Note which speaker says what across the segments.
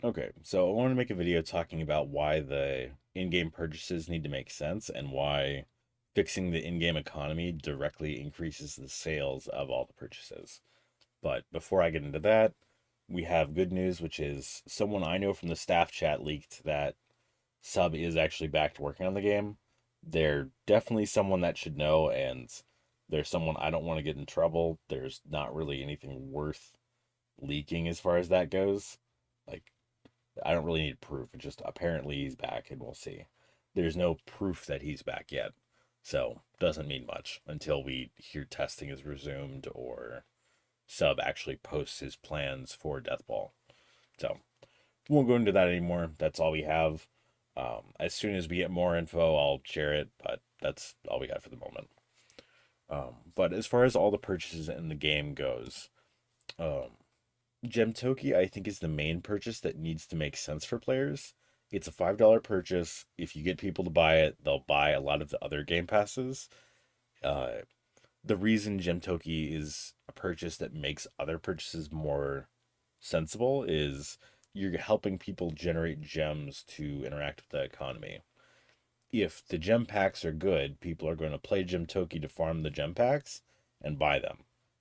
Speaker 1: Okay, so I want to make a video talking about why the in-game purchases need to make sense and why fixing the in-game economy directly increases the sales of all the purchases. But before I get into that, we have good news, which is someone I know from the staff chat leaked that Sub is actually back to working on the game. They're definitely someone that should know, and there's someone I don't want to get in trouble. There's not really anything worth leaking as far as that goes. Like, I don't really need proof. It's just apparently he's back, and we'll see. There's no proof that he's back yet, so doesn't mean much until we hear testing is resumed or Sub actually posts his plans for Deathball. So we won't go into that anymore. That's all we have. As soon as we get more info, I'll share it, but that's all we got for the moment. But as far as all the purchases in the game goes, um, Gem Toki, I think, is the main purchase that needs to make sense for players. It's a $5 purchase. If you get people to buy it, they'll buy a lot of the other game passes. Uh, the reason Gem Toki is a purchase that makes other purchases more sensible is you're helping people generate gems to interact with the economy. If the gem packs are good, people are going to play Gem Toki to farm the gem packs and buy them.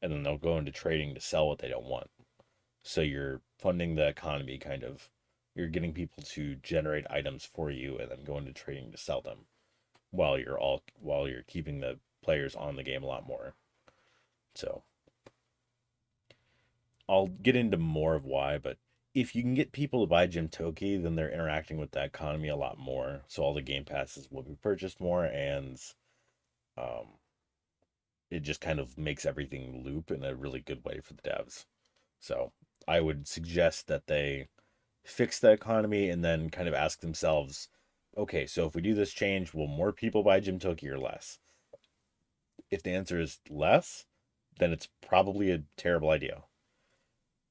Speaker 1: And then they'll go into trading to sell what they don't want. So you're funding the economy kind of. You're getting people to generate items for you and then go into trading to sell them while you're keeping the players on the game a lot more. So I'll get into more of why, but if you can get people to buy Gym Toki, then they're interacting with the economy a lot more. So all the game passes will be purchased more, and um, it just kind of makes everything loop in a really good way for the devs. So I would suggest that they fix the economy and then kind of ask themselves, okay, so if we do this change, will more people buy Gym Toki or less? If the answer is less, then it's probably a terrible idea.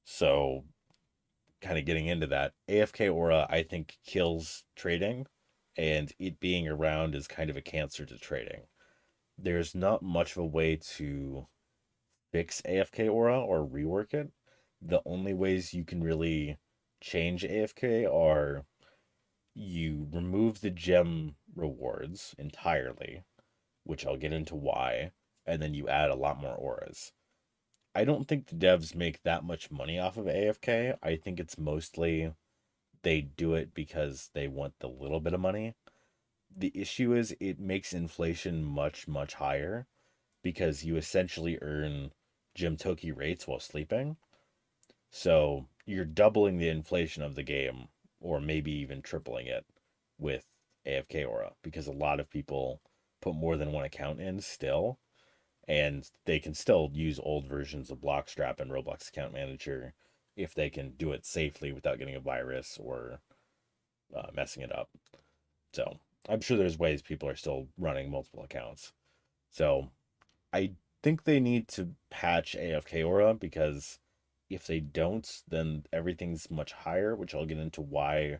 Speaker 1: So, kind of getting into that, AFK Aura, I think, kills trading, and it being around is kind of a cancer to trading. There's not much of a way to fix AFK Aura or rework it. The only ways you can really change AFK are you remove the gem rewards entirely, which I'll get into why, and then you add a lot more auras. I don't think the devs make that much money off of AFK. I think it's mostly they do it because they want the little bit of money. The issue is it makes inflation much, much higher because you essentially earn Gym Toki rates while sleeping. So you're doubling the inflation of the game, or maybe even tripling it with AFK Aura, because a lot of people put more than one account in still, and they can still use old versions of Blockstrap and Roblox Account Manager if they can do it safely without getting a virus or messing it up. So I'm sure there's ways people are still running multiple accounts. So I think they need to patch AFK Aura because if they don't, then everything's much higher, which I'll get into why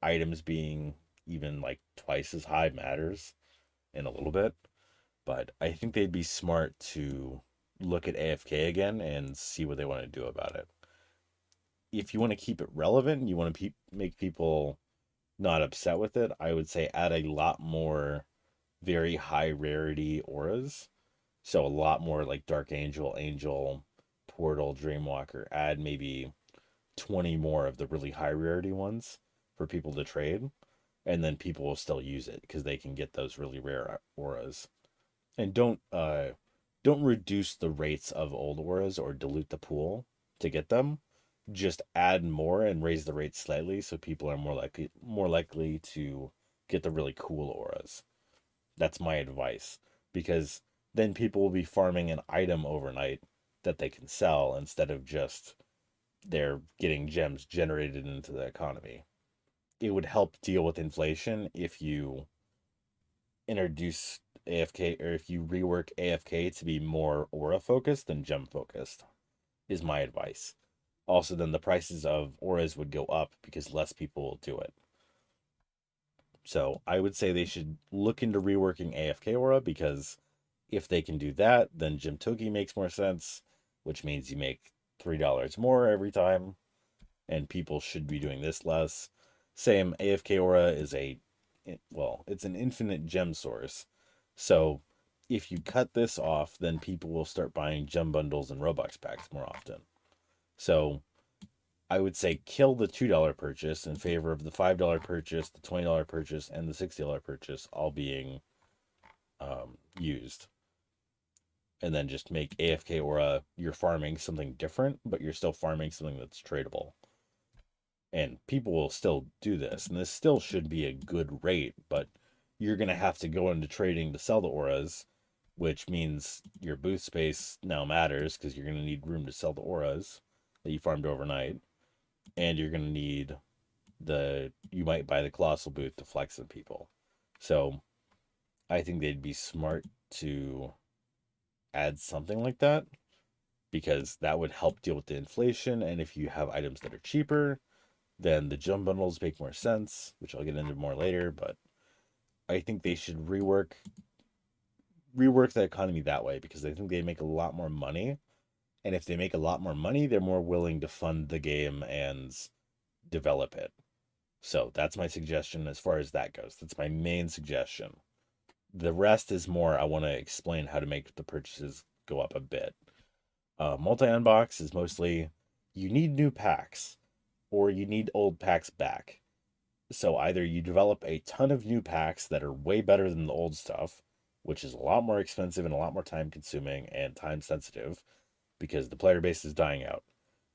Speaker 1: items being even like twice as high matters in a little bit. But I think they'd be smart to look at AFK again and see what they want to do about it. If you want to keep it relevant, you want to make people not upset with it, I would say add a lot more very high rarity auras. So a lot more like Dark Angel, Angel, Portal, Dreamwalker. Add maybe 20 more of the really high rarity ones for people to trade. And then people will still use it because they can get those really rare auras. And don't reduce the rates of old auras or dilute the pool to get them. Just add more and raise the rate slightly so people are more likely to get the really cool auras. That's my advice because then people will be farming an item overnight that they can sell instead of just they're getting gems generated into the economy. It would help deal with inflation if you introduce AFK or if you rework AFK to be more aura focused than gem focused, is my advice. Also, then the prices of auras would go up because less people will do it. So I would say they should look into reworking AFK aura because if they can do that, then Jim Toki makes more sense, which means you make $3 more every time. and people should be doing this less. Same, AFK Aura is well, it's an infinite gem source. So if you cut this off, then people will start buying gem bundles and Robux packs more often. So I would say kill the $2 purchase in favor of the $5 purchase, the $20 purchase, and the $60 purchase all being used. And then just make AFK Aura, you're farming something different, but you're still farming something that's tradable. And people will still do this, and this still should be a good rate, but you're going to have to go into trading to sell the auras, which means your booth space now matters because you're going to need room to sell the auras that you farmed overnight, and you're going to need you might buy the colossal booth to flex on people. So I think they'd be smart to add something like that because that would help deal with the inflation. And if you have items that are cheaper, then the gem bundles make more sense, which I'll get into more later. But I think they should rework the economy that way because I think they make a lot more money. And if they make a lot more money, they're more willing to fund the game and develop it. So that's my suggestion as far as that goes. That's my main suggestion. The rest is more I want to explain how to make the purchases go up a bit. Multi unbox is mostly you need new packs or you need old packs back. So either you develop a ton of new packs that are way better than the old stuff, which is a lot more expensive and a lot more time consuming and time sensitive because the player base is dying out.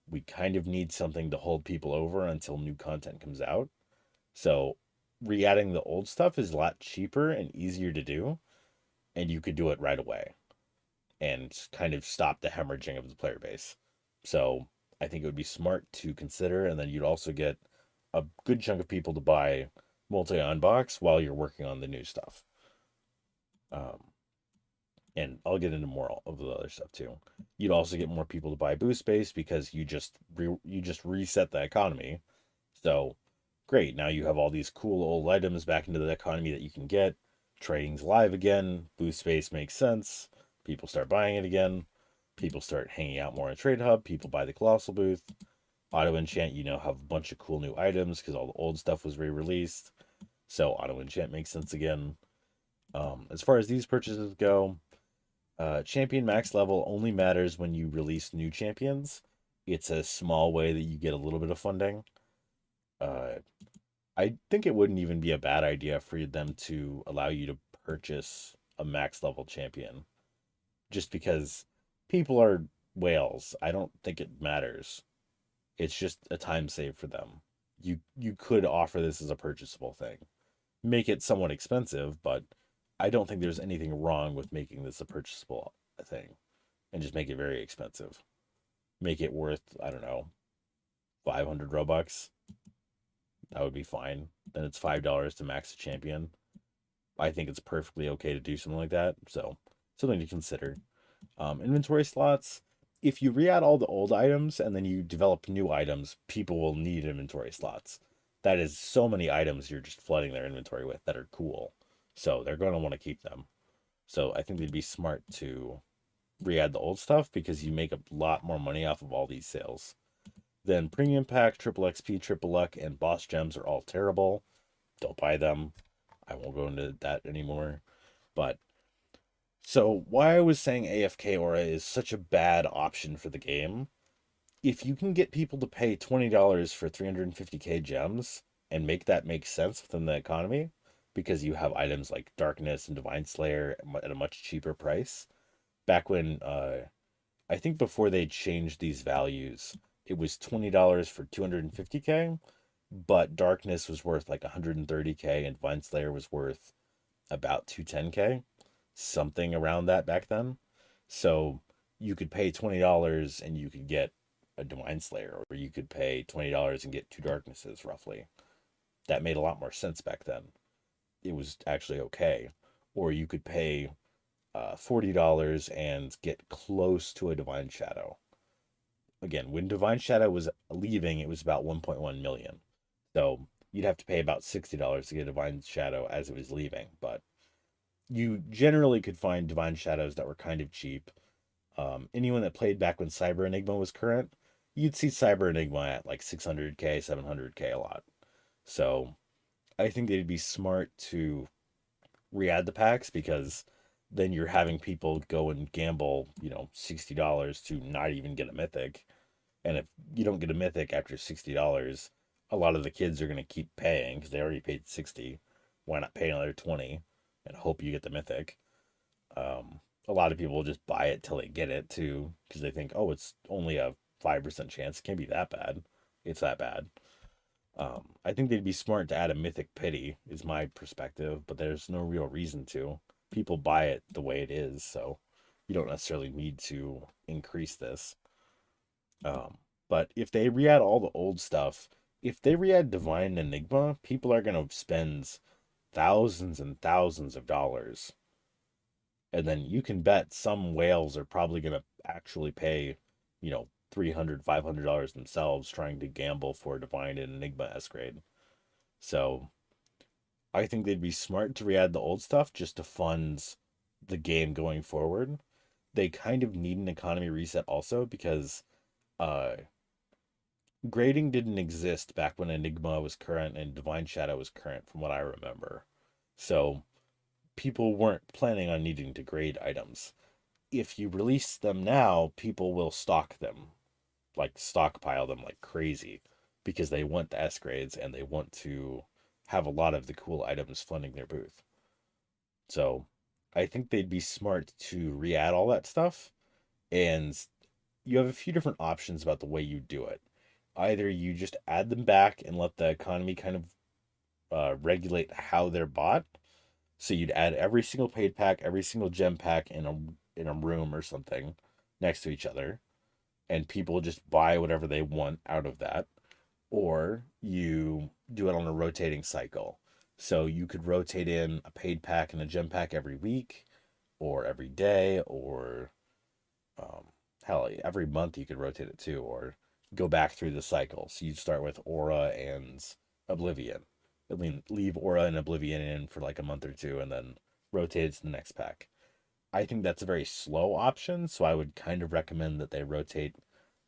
Speaker 1: We kind of need something to hold people over until new content comes out. So re-adding the old stuff is a lot cheaper and easier to do, and you could do it right away and kind of stop the hemorrhaging of the player base. So I think it would be smart to consider, and then you'd also get a good chunk of people to buy multi unbox while you're working on the new stuff. Um, and I'll get into more of the other stuff too. You'd also get more people to buy boost space because you just reset the economy. So great, now you have all these cool old items back into the economy that you can get. Trading's live again. Boost space makes sense. People start buying it again. People start hanging out more in Trade Hub. People buy the Colossal booth. Auto enchant, have a bunch of cool new items because all the old stuff was re-released. So auto enchant makes sense again. As far as these purchases go, champion max level only matters when you release new champions. It's a small way that you get a little bit of funding. Uh, I think it wouldn't even be a bad idea for them to allow you to purchase a max level champion just because people are whales. I don't think it matters. It's just a time save for them. You could offer this as a purchasable thing. Make it somewhat expensive, but I don't think there's anything wrong with making this a purchasable thing and just make it very expensive. Make it worth, I don't know, 500 Robux. That would be fine. Then it's $5 to max a champion. I think it's perfectly okay to do something like that. So, something to consider. Inventory slots. If you re-add all the old items and then you develop new items, people will need inventory slots. That is so many items you're just flooding their inventory with that are cool. So they're going to want to keep them. So I think they'd be smart to re-add the old stuff because you make a lot more money off of all these sales. Then premium pack, triple XP, triple luck, and boss gems are all terrible. Don't buy them. I won't go into that anymore. But so why I was saying AFK Aura is such a bad option for the game. If you can get people to pay $20 for 350k gems and make that make sense within the economy, because you have items like Darkness and Divine Slayer at a much cheaper price. Back when I think before they changed these values, it was $20 for 250k, but Darkness was worth like 130k and Divine Slayer was worth about 210k, something around that back then. So you could pay $20 and you could get a Divine Slayer, or you could pay $20 and get two Darknesses roughly. That made a lot more sense back then. It was actually okay. Or you could pay $40 and get close to a Divine Shadow. Again, when Divine Shadow was leaving, it was about 1.1 million. So you'd have to pay about $60 to get Divine Shadow as it was leaving. But you generally could find Divine Shadows that were kind of cheap. Anyone that played back when Cyber Enigma was current, you'd see Cyber Enigma at like 600K, 700K a lot. So I think they'd be smart to re-add the packs because then you're having people go and gamble, $60 to not even get a mythic. And if you don't get a mythic after $60, a lot of the kids are going to keep paying because they already paid 60. Why not pay another 20 and hope you get the mythic? A lot of people will just buy it till they get it too because they think, oh, it's only a 5% chance. It can't be that bad. It's that bad. I think they'd be smart to add a mythic pity, is my perspective, but there's no real reason to. People buy it the way it is, so you don't necessarily need to increase this. Um, but if they re-add all the old stuff, if they re-add Divine Enigma, people are gonna spend thousands and thousands of dollars, and then you can bet some whales are probably gonna actually pay, 300, $500 themselves trying to gamble for Divine and Enigma S grade. So I think they'd be smart to re-add the old stuff just to fund the game going forward. They kind of need an economy reset also because uh grading didn't exist back when Enigma was current and Divine Shadow was current from what I remember. So people weren't planning on needing to grade items. If you release them now, people will stock them, like stockpile them like crazy because they want the S grades and they want to have a lot of the cool items funding their booth. So I think they'd be smart to re-add all that stuff. And you have a few different options about the way you do it. Either you just add them back and let the economy kind of regulate how they're bought. So you'd add every single paid pack, every single gem pack in a room or something next to each other, and people just buy whatever they want out of that. Or you do it on a rotating cycle. So you could rotate in a paid pack and a gem pack every week, or every day, or um, hell, every month you could rotate it too, or go back through the cycle. So you start with Aura and Oblivion. I mean, leave Aura and Oblivion in for like a month or two, and then rotate it to the next pack. I think that's a very slow option, so I would kind of recommend that they rotate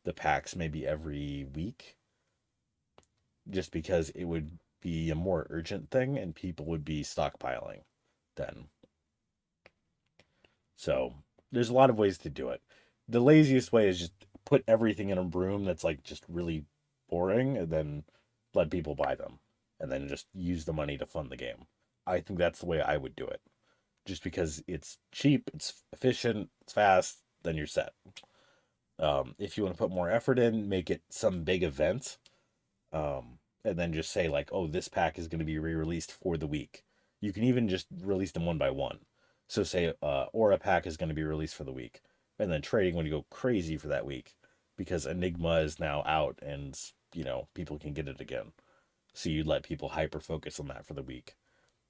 Speaker 1: the packs maybe every week, just because it would be a more urgent thing and people would be stockpiling then. So there's a lot of ways to do it. The laziest way is just put everything in a room that's like just really boring and then let people buy them and then just use the money to fund the game. I think that's the way I would do it. Just because it's cheap, it's efficient, it's fast, then you're set. If you want to put more effort in, make it some big event, and then just say like, oh, this pack is going to be re-released for the week. You can even just release them one by one. So say Aura pack is going to be released for the week, and then trading when you go crazy for that week because Enigma is now out and people can get it again. So you let people hyper focus on that for the week.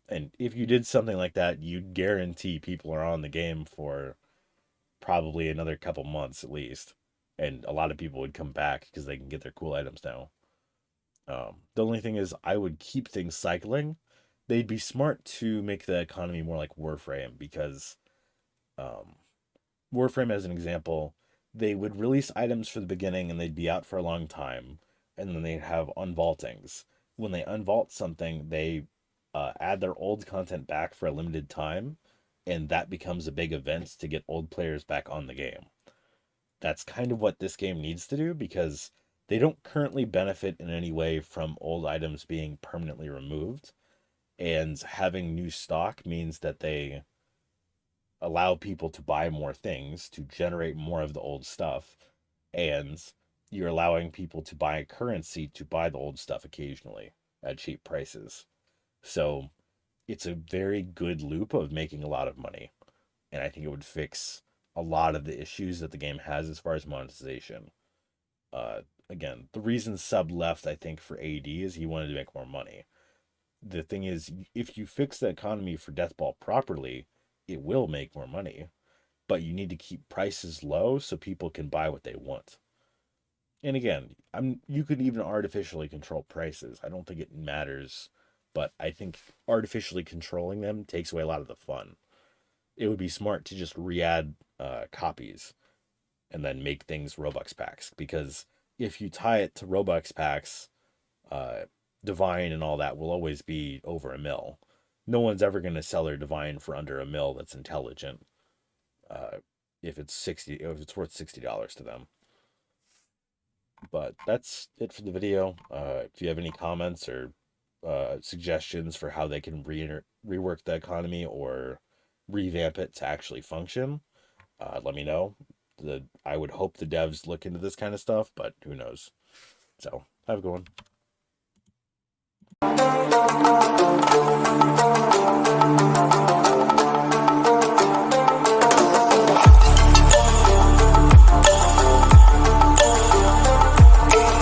Speaker 1: And if you did something like that, you'd guarantee people are on the game for probably another couple months at least. And a lot of people would come back because they can get their cool items now. The only thing is, I would keep things cycling. They'd be smart to make the economy more like Warframe because um, Warframe, as an example, they would release items for the beginning and they'd be out for a long time, and then they'd have unvaultings. When they unvault something, they add their old content back for a limited time, and that becomes a big event to get old players back on the game. That's kind of what this game needs to do because they don't currently benefit in any way from old items being permanently removed. And having new stock means that they allow people to buy more things to generate more of the old stuff. And you're allowing people to buy currency to buy the old stuff occasionally at cheap prices. So it's a very good loop of making a lot of money. And I think it would fix a lot of the issues that the game has as far as monetization. Again, the reason Sub left, I think, for AD is he wanted to make more money. The thing is, if you fix the economy for Deathball properly, it will make more money. But you need to keep prices low so people can buy what they want. And again, you could even artificially control prices. I don't think it matters, but I think artificially controlling them takes away a lot of the fun. It would be smart to just re-add copies and then make things Robux packs because if you tie it to Robux packs, uh, Divine and all that will always be over a mil. No one's ever going to sell their Divine for under a mil that's intelligent. Uh, if it's worth $60 to them. But that's it for the video. If you have any comments or suggestions for how they can rework the economy or revamp it to actually function, let me know. I would hope the devs look into this kind of stuff, but who knows? So have a good one.